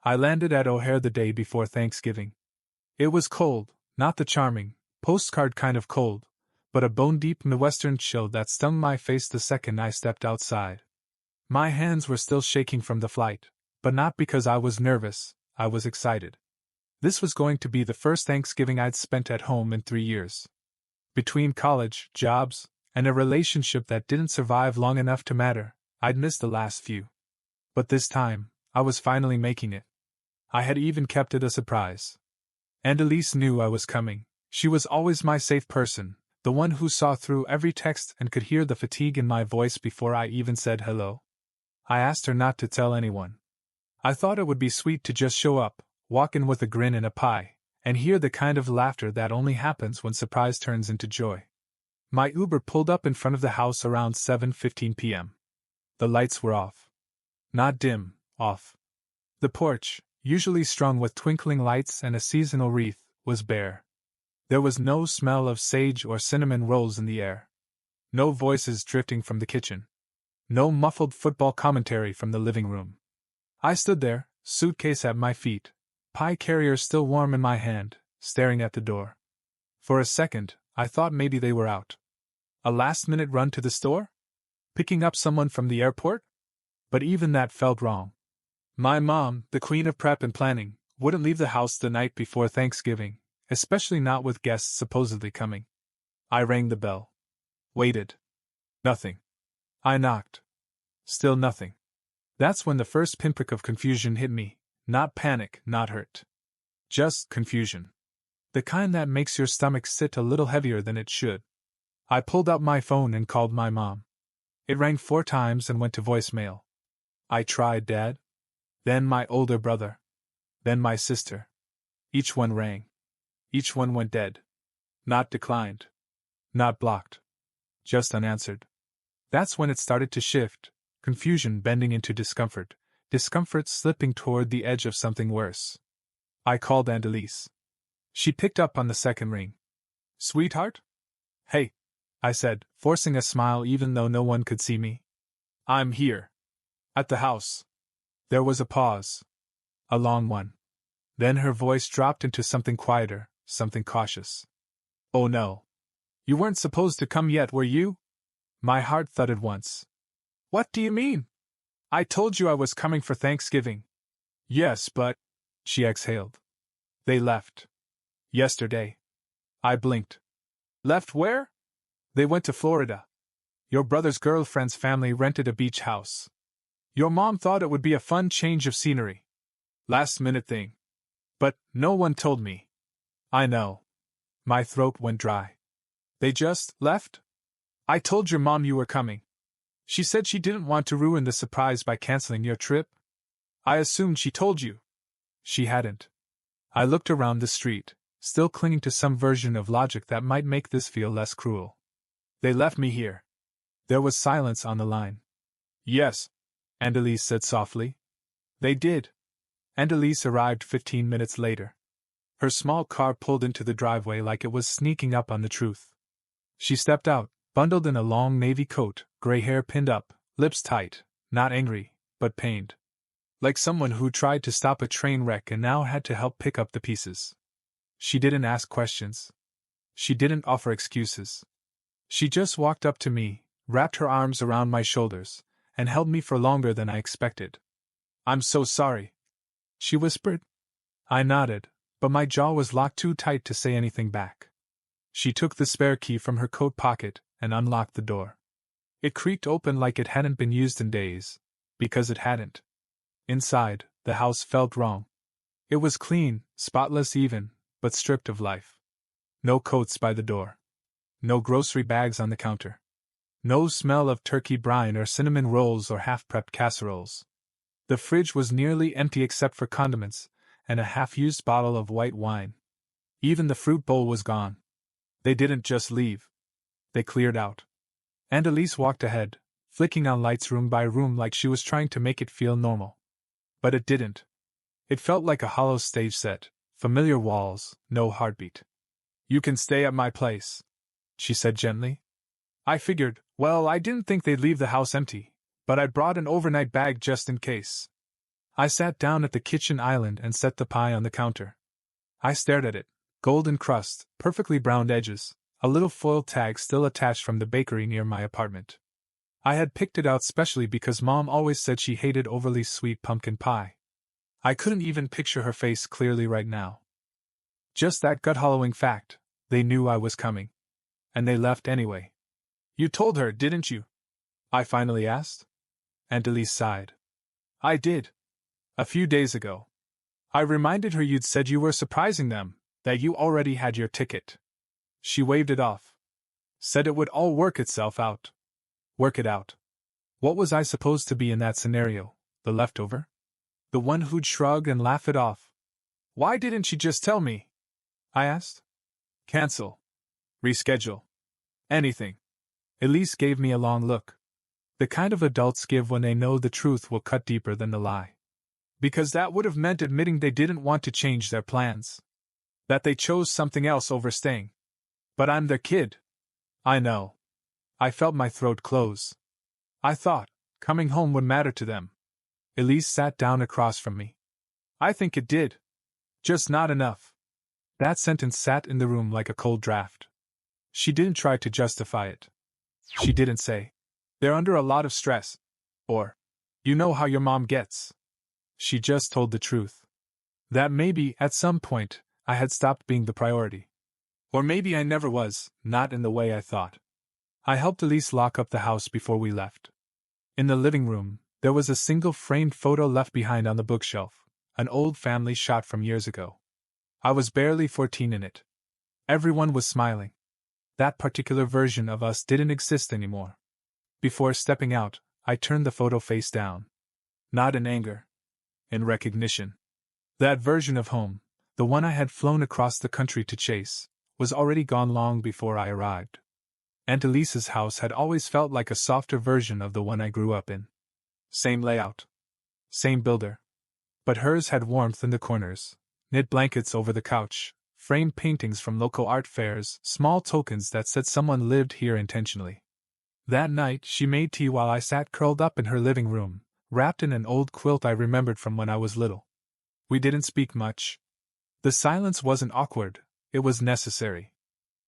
I landed at O'Hare the day before Thanksgiving. It was cold, not the charming, postcard kind of cold, but a bone-deep Midwestern chill that stung my face the second I stepped outside. My hands were still shaking from the flight, but not because I was nervous, I was excited. This was going to be the first Thanksgiving I'd spent at home in 3 years. Between college, jobs, and a relationship that didn't survive long enough to matter, I'd missed the last few. But this time, I was finally making it. I had even kept it a surprise. Annalise knew I was coming. She was always my safe person, the one who saw through every text and could hear the fatigue in my voice before I even said hello. I asked her not to tell anyone. I thought it would be sweet to just show up, walk in with a grin and a pie, and hear the kind of laughter that only happens when surprise turns into joy. My Uber pulled up in front of the house around 7:15 p.m. The lights were off. Not dim, off. The porch, usually strung with twinkling lights and a seasonal wreath, was bare. There was no smell of sage or cinnamon rolls in the air. No voices drifting from the kitchen. No muffled football commentary from the living room. I stood there, suitcase at my feet, pie carrier still warm in my hand, staring at the door. For a second, I thought maybe they were out. A last-minute run to the store? Picking up someone from the airport? But even that felt wrong. My mom, the queen of prep and planning, wouldn't leave the house the night before Thanksgiving, especially not with guests supposedly coming. I rang the bell. Waited. Nothing. I knocked. Still nothing. That's when the first pinprick of confusion hit me. Not panic, not hurt. Just confusion. The kind that makes your stomach sit a little heavier than it should. I pulled out my phone and called my mom. It rang 4 times and went to voicemail. I tried Dad. Then my older brother. Then my sister. Each one rang. Each one went dead. Not declined. Not blocked. Just unanswered. That's when it started to shift, confusion bending into discomfort, discomfort slipping toward the edge of something worse. I called Annalise. She picked up on the second ring. Sweetheart? Hey, I said, forcing a smile even though no one could see me. I'm here. At the house. There was a pause. A long one. Then her voice dropped into something quieter, something cautious. Oh no. You weren't supposed to come yet, were you? My heart thudded once. What do you mean? I told you I was coming for Thanksgiving. Yes, but... She exhaled. They left. Yesterday. I blinked. Left where? They went to Florida. Your brother's girlfriend's family rented a beach house. Your mom thought it would be a fun change of scenery. Last-minute thing. But no one told me. I know. My throat went dry. They just left? I told your mom you were coming. She said she didn't want to ruin the surprise by canceling your trip. I assumed she told you. She hadn't. I looked around the street, still clinging to some version of logic that might make this feel less cruel. They left me here. There was silence on the line. Yes, Annalise said softly. They did. Annalise arrived 15 minutes later. Her small car pulled into the driveway like it was sneaking up on the truth. She stepped out, bundled in a long navy coat, gray hair pinned up, lips tight, not angry, but pained. Like someone who tried to stop a train wreck and now had to help pick up the pieces. She didn't ask questions. She didn't offer excuses. She just walked up to me, wrapped her arms around my shoulders, and held me for longer than I expected. I'm so sorry, she whispered. I nodded, but my jaw was locked too tight to say anything back. She took the spare key from her coat pocket and unlocked the door. It creaked open like it hadn't been used in days, because it hadn't. Inside, the house felt wrong. It was clean, spotless even, but stripped of life. No coats by the door. No grocery bags on the counter. No smell of turkey brine or cinnamon rolls or half-prepped casseroles. The fridge was nearly empty except for condiments and a half-used bottle of white wine. Even the fruit bowl was gone. They didn't just leave. They cleared out. Annalise walked ahead, flicking on lights room by room like she was trying to make it feel normal. But it didn't. It felt like a hollow stage set, familiar walls, no heartbeat. You can stay at my place, she said gently. I figured, well, I didn't think they'd leave the house empty, but I brought an overnight bag just in case. I sat down at the kitchen island and set the pie on the counter. I stared at it. Golden crust, perfectly browned edges, a little foil tag still attached from the bakery near my apartment. I had picked it out specially because Mom always said she hated overly sweet pumpkin pie. I couldn't even picture her face clearly right now. Just that gut-hollowing fact, they knew I was coming. And they left anyway. You told her, didn't you? I finally asked. Aunt Elise sighed. I did. A few days ago. I reminded her you'd said you were surprising them, that you already had your ticket. She waved it off. Said it would all work itself out. Work it out. What was I supposed to be in that scenario? The leftover? The one who'd shrug and laugh it off? Why didn't she just tell me? I asked. Cancel. Reschedule. Anything. Elise gave me a long look. The kind of adults give when they know the truth will cut deeper than the lie. Because that would have meant admitting they didn't want to change their plans. That they chose something else over staying. But I'm their kid. I know. I felt my throat close. I thought coming home would matter to them. Elise sat down across from me. I think it did. Just not enough. That sentence sat in the room like a cold draft. She didn't try to justify it. She didn't say, they're under a lot of stress. Or, you know how your mom gets. She just told the truth. That maybe, at some point, I had stopped being the priority. Or maybe I never was, not in the way I thought. I helped Elise lock up the house before we left. In the living room, there was a single framed photo left behind on the bookshelf, an old family shot from years ago. I was barely 14 in it. Everyone was smiling. That particular version of us didn't exist anymore. Before stepping out, I turned the photo face down. Not in anger. In recognition. That version of home, the one I had flown across the country to chase, was already gone long before I arrived. Aunt Elise's house had always felt like a softer version of the one I grew up in. Same layout. Same builder. But hers had warmth in the corners, knit blankets over the couch, framed paintings from local art fairs, small tokens that said someone lived here intentionally. That night she made tea while I sat curled up in her living room, wrapped in an old quilt I remembered from when I was little. We didn't speak much. The silence wasn't awkward, it was necessary.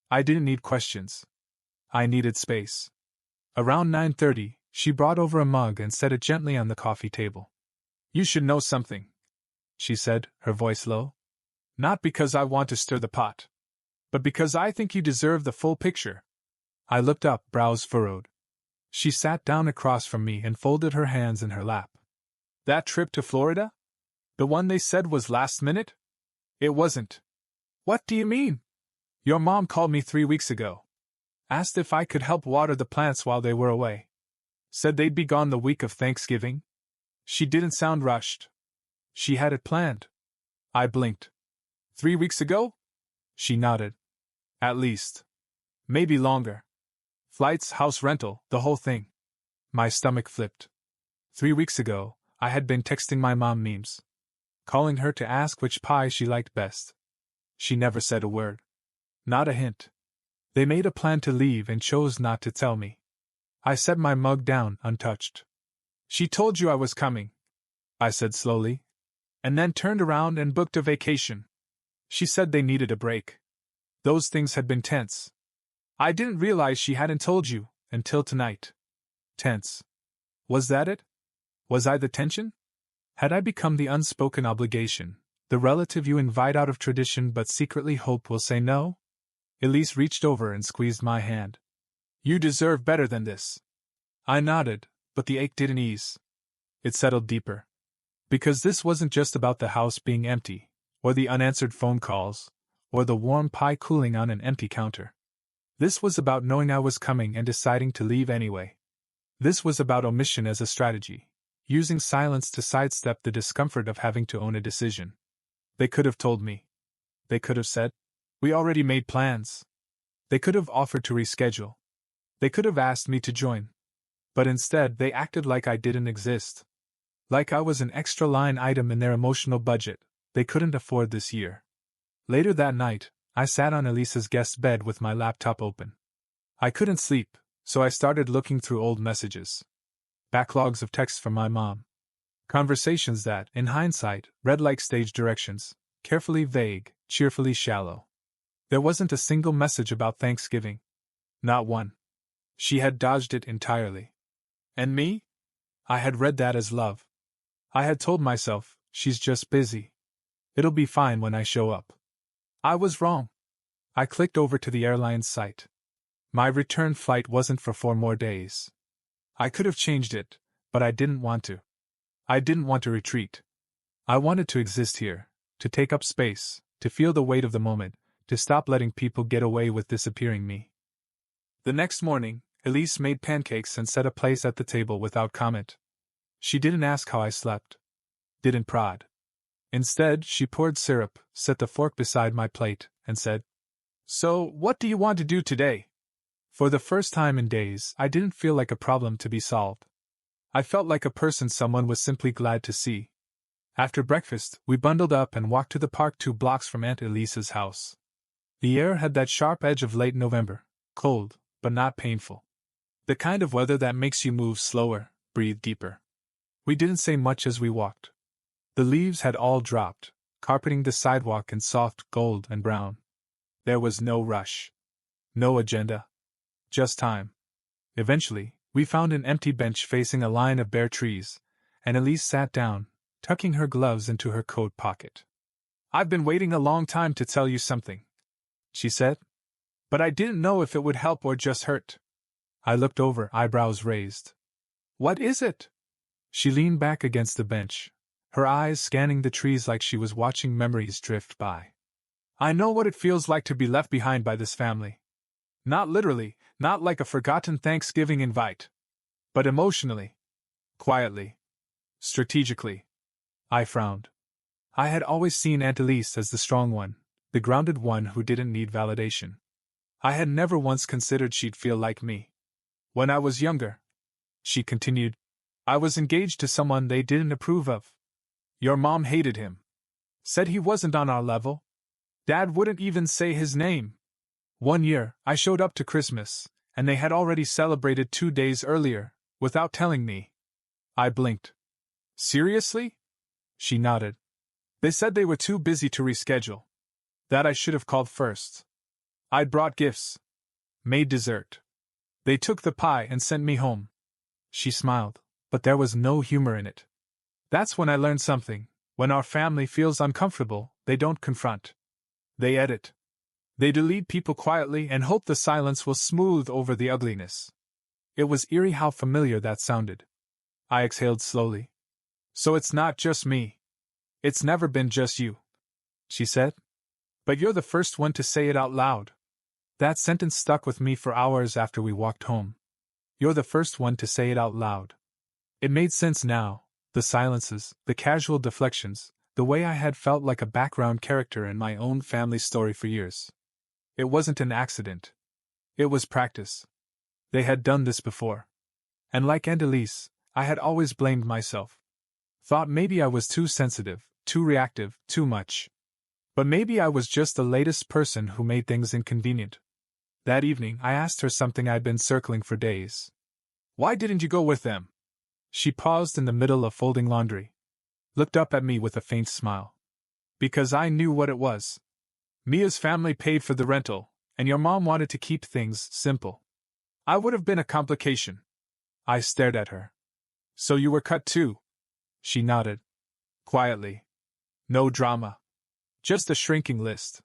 I didn't need questions. I needed space. Around 9:30, she brought over a mug and set it gently on the coffee table. You should know something, she said, her voice low. Not because I want to stir the pot, but because I think you deserve the full picture. I looked up, brows furrowed. She sat down across from me and folded her hands in her lap. That trip to Florida? The one they said was last minute? It wasn't. What do you mean? Your mom called me 3 weeks ago. Asked if I could help water the plants while they were away. Said they'd be gone the week of Thanksgiving. She didn't sound rushed. She had it planned. I blinked. 3 weeks ago? She nodded. At least. Maybe longer. Flights, house rental, the whole thing. My stomach flipped. 3 weeks ago, I had been texting my mom memes. Calling her to ask which pie she liked best. She never said a word. Not a hint. They made a plan to leave and chose not to tell me. I set my mug down, untouched. She told you I was coming, I said slowly, and then turned around and booked a vacation. She said they needed a break. Those things had been tense. I didn't realize she hadn't told you, until tonight. Tense. Was that it? Was I the tension? Had I become the unspoken obligation, the relative you invite out of tradition but secretly hope will say no? Elise reached over and squeezed my hand. You deserve better than this. I nodded, but the ache didn't ease. It settled deeper. Because this wasn't just about the house being empty, or the unanswered phone calls, or the warm pie cooling on an empty counter. This was about knowing I was coming and deciding to leave anyway. This was about omission as a strategy, using silence to sidestep the discomfort of having to own a decision. They could have told me. They could have said, we already made plans. They could have offered to reschedule. They could have asked me to join. But instead they acted like I didn't exist. Like I was an extra line item in their emotional budget they couldn't afford this year. Later that night, I sat on Elisa's guest bed with my laptop open. I couldn't sleep, so I started looking through old messages. Backlogs of texts from my mom. Conversations that, in hindsight, read like stage directions, carefully vague, cheerfully shallow. There wasn't a single message about Thanksgiving. Not one. She had dodged it entirely. And me? I had read that as love. I had told myself, she's just busy. It'll be fine when I show up. I was wrong. I clicked over to the airline's site. My return flight wasn't for 4 more days. I could have changed it, but I didn't want to. I didn't want to retreat. I wanted to exist here, to take up space, to feel the weight of the moment, to stop letting people get away with disappearing me. The next morning, Elise made pancakes and set a place at the table without comment. She didn't ask how I slept. Didn't prod. Instead, she poured syrup, set the fork beside my plate, and said, "So, what do you want to do today?" For the first time in days, I didn't feel like a problem to be solved. I felt like a person someone was simply glad to see. After breakfast, we bundled up and walked to the park 2 blocks from Aunt Elise's house. The air had that sharp edge of late November, cold, but not painful. The kind of weather that makes you move slower, breathe deeper. We didn't say much as we walked. The leaves had all dropped, carpeting the sidewalk in soft gold and brown. There was no rush. No agenda. Just time. Eventually, we found an empty bench facing a line of bare trees, and Elise sat down, tucking her gloves into her coat pocket. "I've been waiting a long time to tell you something," she said. "But I didn't know if it would help or just hurt." I looked over, eyebrows raised. "What is it?" She leaned back against the bench, her eyes scanning the trees like she was watching memories drift by. "I know what it feels like to be left behind by this family. Not literally, not like a forgotten Thanksgiving invite. But emotionally. Quietly. Strategically." I frowned. I had always seen Aunt Elise as the strong one, the grounded one who didn't need validation. I had never once considered she'd feel like me. "When I was younger," she continued, "I was engaged to someone they didn't approve of. Your mom hated him. Said he wasn't on our level. Dad wouldn't even say his name. One year, I showed up to Christmas, and they had already celebrated 2 days earlier, without telling me." I blinked. "Seriously?" She nodded. "They said they were too busy to reschedule. That I should have called first. I'd brought gifts. Made dessert. They took the pie and sent me home." She smiled, but there was no humor in it. "That's when I learned something. When our family feels uncomfortable, they don't confront. They edit. They delete people quietly and hope the silence will smooth over the ugliness." It was eerie how familiar that sounded. I exhaled slowly. "So it's not just me. It's never been just you," she said. "But you're the first one to say it out loud." That sentence stuck with me for hours after we walked home. You're the first one to say it out loud. It made sense now, the silences, the casual deflections, the way I had felt like a background character in my own family story for years. It wasn't an accident. It was practice. They had done this before. And like Aunt Elise, I had always blamed myself. Thought maybe I was too sensitive, too reactive, too much. But maybe I was just the latest person who made things inconvenient. That evening, I asked her something I'd been circling for days. "Why didn't you go with them?" She paused in the middle of folding laundry. Looked up at me with a faint smile. "Because I knew what it was. Mia's family paid for the rental, and your mom wanted to keep things simple. I would have been a complication." I stared at her. "So you were cut too?" She nodded. Quietly. "No drama. Just a shrinking list."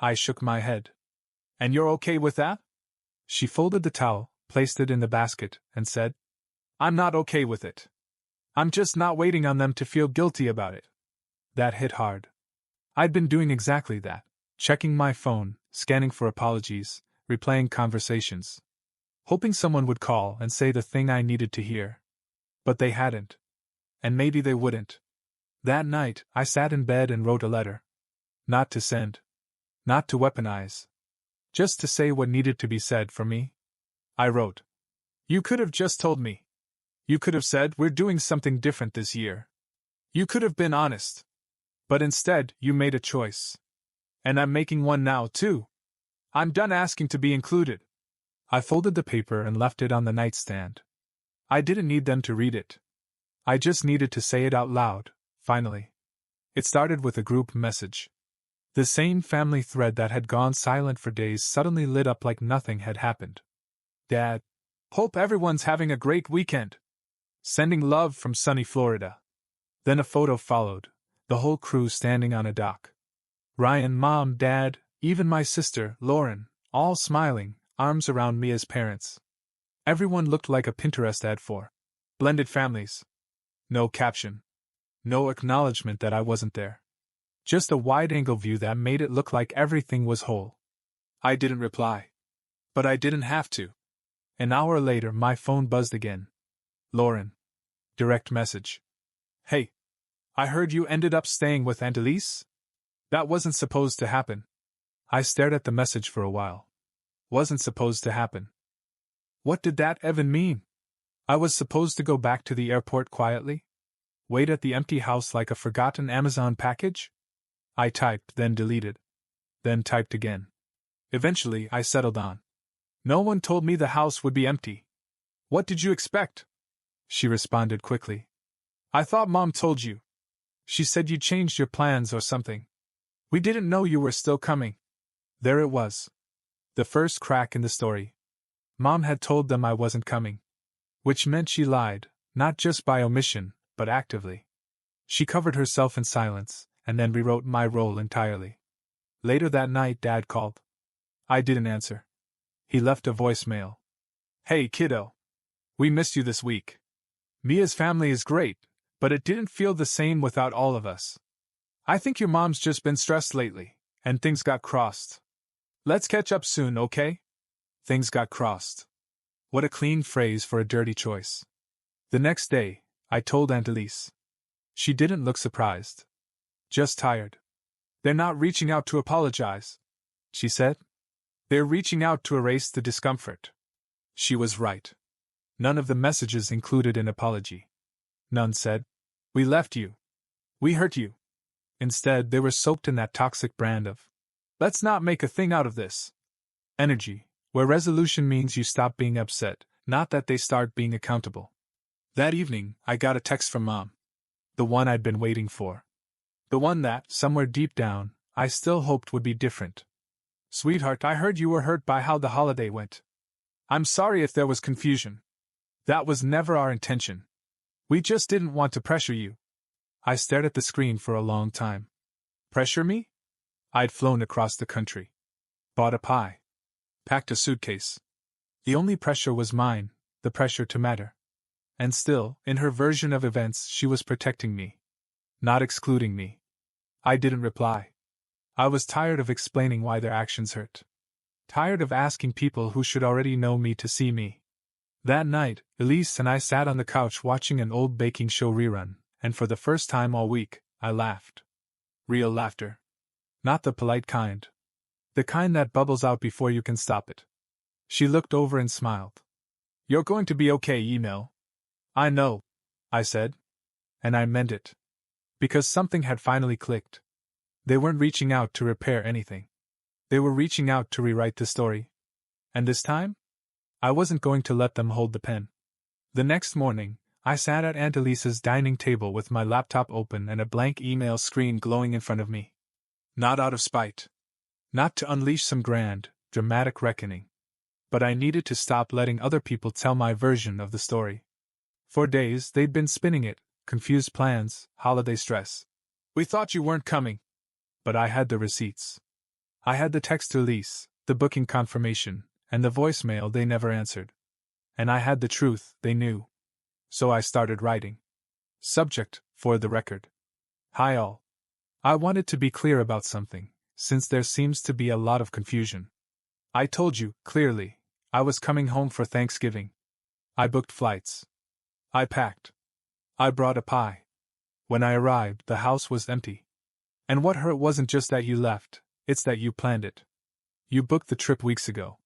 I shook my head. "And you're okay with that?" She folded the towel, placed it in the basket, and said, "I'm not okay with it. I'm just not waiting on them to feel guilty about it." That hit hard. I'd been doing exactly that, checking my phone, scanning for apologies, replaying conversations. Hoping someone would call and say the thing I needed to hear. But they hadn't. And maybe they wouldn't. That night, I sat in bed and wrote a letter. Not to send. Not to weaponize. Just to say what needed to be said for me. I wrote. "You could have just told me. You could have said we're doing something different this year. You could have been honest. But instead, you made a choice. And I'm making one now, too. I'm done asking to be included." I folded the paper and left it on the nightstand. I didn't need them to read it. I just needed to say it out loud, finally. It started with a group message. The same family thread that had gone silent for days suddenly lit up like nothing had happened. Dad, hope everyone's having a great weekend. Sending love from sunny Florida. Then a photo followed, the whole crew standing on a dock. Ryan, Mom, Dad, even my sister, Lauren, all smiling, arms around me as parents. Everyone looked like a Pinterest ad for blended families. No caption. No acknowledgement that I wasn't there. Just a wide-angle view that made it look like everything was whole. I didn't reply. But I didn't have to. An hour later, my phone buzzed again. Lauren. Direct message. Hey. I heard you ended up staying with Aunt Elise? That wasn't supposed to happen. I stared at the message for a while. Wasn't supposed to happen. What did that even mean? I was supposed to go back to the airport quietly? Wait at the empty house like a forgotten Amazon package? I typed, then deleted. Then typed again. Eventually, I settled on. No one told me the house would be empty. What did you expect? She responded quickly. I thought Mom told you. She said you changed your plans or something. We didn't know you were still coming. There it was. The first crack in the story. Mom had told them I wasn't coming. Which meant she lied, not just by omission, but actively. She covered herself in silence, and then rewrote my role entirely. Later that night, Dad called. I didn't answer. He left a voicemail. Hey, kiddo. We missed you this week. Mia's family is great, but it didn't feel the same without all of us. I think your mom's just been stressed lately, and things got crossed. Let's catch up soon, okay? Things got crossed. What a clean phrase for a dirty choice. The next day, I told Aunt Elise. She didn't look surprised. Just tired. They're not reaching out to apologize, she said. They're reaching out to erase the discomfort. She was right. None of the messages included an apology. None said, we left you. We hurt you. Instead, they were soaked in that toxic brand of, let's not make a thing out of this. Energy, where resolution means you stop being upset, not that they start being accountable. That evening, I got a text from Mom. The one I'd been waiting for. The one that, somewhere deep down, I still hoped would be different. Sweetheart, I heard you were hurt by how the holiday went. I'm sorry if there was confusion. That was never our intention. We just didn't want to pressure you. I stared at the screen for a long time. Pressure me? I'd flown across the country. Bought a pie. Packed a suitcase. The only pressure was mine, the pressure to matter. And still, in her version of events, she was protecting me. Not excluding me. I didn't reply. I was tired of explaining why their actions hurt. Tired of asking people who should already know me to see me. That night, Elise and I sat on the couch watching an old baking show rerun, and for the first time all week, I laughed. Real laughter. Not the polite kind. The kind that bubbles out before you can stop it. She looked over and smiled. You're going to be okay, Emil. I know, I said. And I meant it. Because something had finally clicked. They weren't reaching out to repair anything. They were reaching out to rewrite the story. And this time? I wasn't going to let them hold the pen. The next morning, I sat at Aunt Elise's dining table with my laptop open and a blank email screen glowing in front of me. Not out of spite. Not to unleash some grand, dramatic reckoning. But I needed to stop letting other people tell my version of the story. For days, they'd been spinning it, confused plans, holiday stress. We thought you weren't coming. But I had the receipts. I had the text to Elise, the booking confirmation, and the voicemail they never answered. And I had the truth they knew. So I started writing. Subject, for the record. Hi all. I wanted to be clear about something, since there seems to be a lot of confusion. I told you, clearly, I was coming home for Thanksgiving. I booked flights. I packed. I brought a pie. When I arrived, the house was empty. And what hurt wasn't just that you left, it's that you planned it. You booked the trip weeks ago.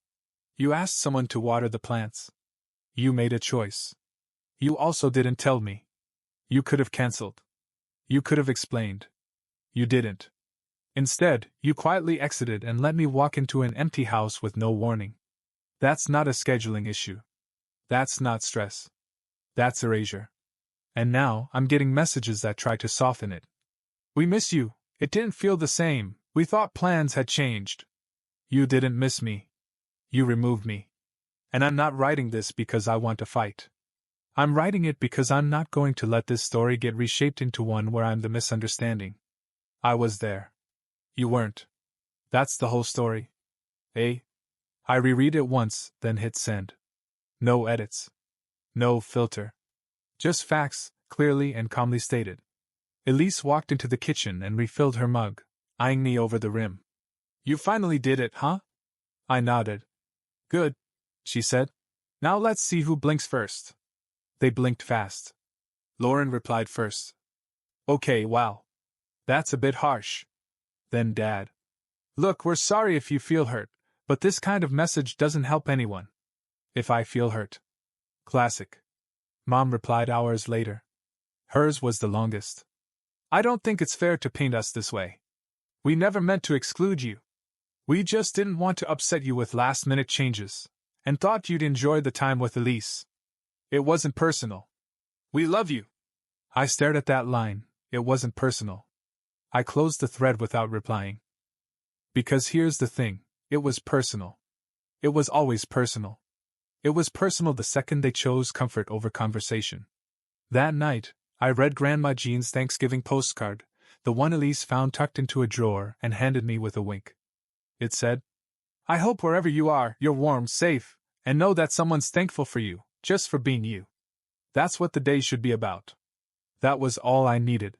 You asked someone to water the plants. You made a choice. You also didn't tell me. You could have canceled. You could have explained. You didn't. Instead, you quietly exited and let me walk into an empty house with no warning. That's not a scheduling issue. That's not stress. That's erasure. And now, I'm getting messages that try to soften it. We miss you. It didn't feel the same. We thought plans had changed. You didn't miss me. You removed me. And I'm not writing this because I want to fight. I'm writing it because I'm not going to let this story get reshaped into one where I'm the misunderstanding. I was there. You weren't. That's the whole story. Eh? I reread it once, then hit send. No edits. No filter. Just facts, clearly and calmly stated. Elise walked into the kitchen and refilled her mug, eyeing me over the rim. You finally did it, huh? I nodded. Good, she said. Now let's see who blinks first. They blinked fast. Lauren replied first. Okay, wow. That's a bit harsh. Then Dad. Look, we're sorry if you feel hurt, but this kind of message doesn't help anyone. If I feel hurt. Classic. Mom replied hours later. Hers was the longest. I don't think it's fair to paint us this way. We never meant to exclude you. We just didn't want to upset you with last-minute changes, and thought you'd enjoy the time with Elise. It wasn't personal. We love you. I stared at that line. It wasn't personal. I closed the thread without replying. Because here's the thing, it was personal. It was always personal. It was personal the second they chose comfort over conversation. That night, I read Grandma Jean's Thanksgiving postcard, the one Elise found tucked into a drawer and handed me with a wink. It said, I hope wherever you are, you're warm, safe, and know that someone's thankful for you, just for being you. That's what the day should be about. That was all I needed.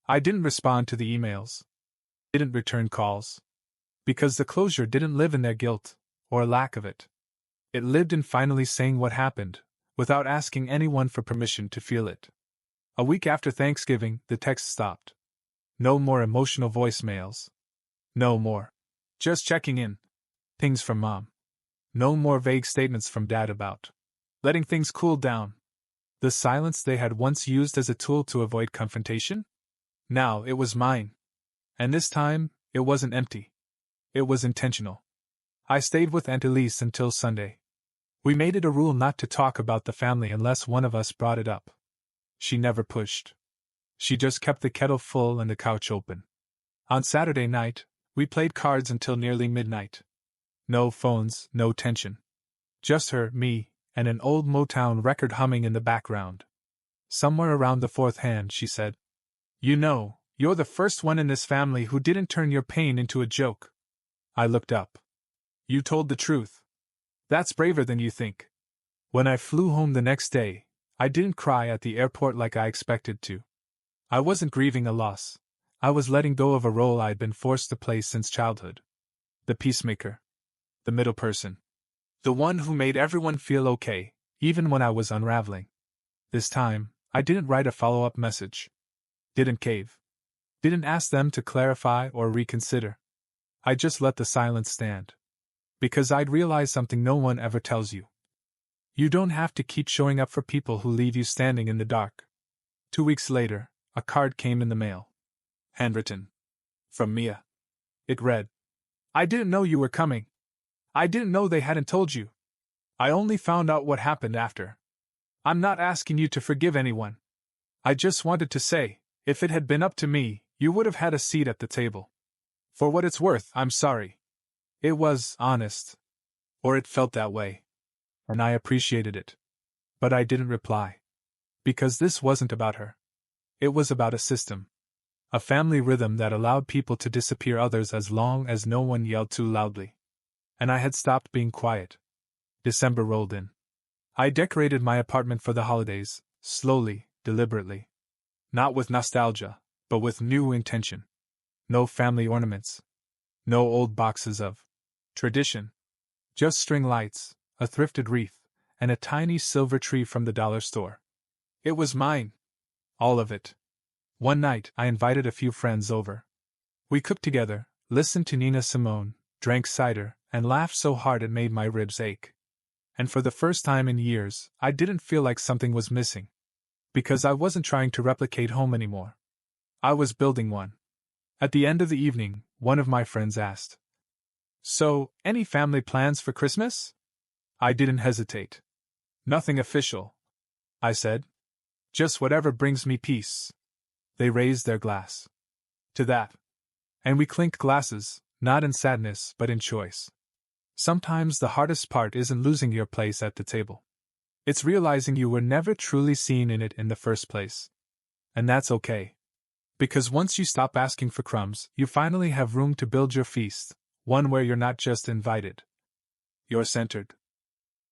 I didn't respond to the emails. Didn't return calls. Because the closure didn't live in their guilt, or lack of it. It lived in finally saying what happened, without asking anyone for permission to feel it. A week after Thanksgiving, the text stopped. No more emotional voicemails. No more. Just checking in. Things from Mom. No more vague statements from Dad about letting things cool down. The silence they had once used as a tool to avoid confrontation? Now it was mine. And this time, it wasn't empty. It was intentional. I stayed with Aunt Elise until Sunday. We made it a rule not to talk about the family unless one of us brought it up. She never pushed. She just kept the kettle full and the couch open. On Saturday night, we played cards until nearly midnight. No phones, no tension. Just her, me, and an old Motown record humming in the background. Somewhere around the fourth hand, she said, You know, you're the first one in this family who didn't turn your pain into a joke. I looked up. You told the truth. That's braver than you think. When I flew home the next day, I didn't cry at the airport like I expected to. I wasn't grieving a loss. I was letting go of a role I'd been forced to play since childhood. The peacemaker. The middle person. The one who made everyone feel okay, even when I was unraveling. This time, I didn't write a follow-up message. Didn't cave. Didn't ask them to clarify or reconsider. I just let the silence stand. Because I'd realized something no one ever tells you. You don't have to keep showing up for people who leave you standing in the dark. 2 weeks later, a card came in the mail. Handwritten. From Mia. It read, I didn't know you were coming. I didn't know they hadn't told you. I only found out what happened after. I'm not asking you to forgive anyone. I just wanted to say, if it had been up to me, you would have had a seat at the table. For what it's worth, I'm sorry. It was honest. Or it felt that way. And I appreciated it. But I didn't reply. Because this wasn't about her. It was about a system. A family rhythm that allowed people to disappear others as long as no one yelled too loudly. And I had stopped being quiet. December rolled in. I decorated my apartment for the holidays, slowly, deliberately. Not with nostalgia, but with new intention. No family ornaments. No old boxes of tradition. Just string lights, a thrifted wreath, and a tiny silver tree from the dollar store. It was mine. All of it. One night, I invited a few friends over. We cooked together, listened to Nina Simone, drank cider, and laughed so hard it made my ribs ache. And for the first time in years, I didn't feel like something was missing. Because I wasn't trying to replicate home anymore. I was building one. At the end of the evening, one of my friends asked, So, any family plans for Christmas? I didn't hesitate. Nothing official, I said. Just whatever brings me peace. They raise their glass. To that. And we clink glasses, not in sadness but in choice. Sometimes the hardest part isn't losing your place at the table. It's realizing you were never truly seen in it in the first place. And that's okay. Because once you stop asking for crumbs, you finally have room to build your feast, one where you're not just invited. You're centered.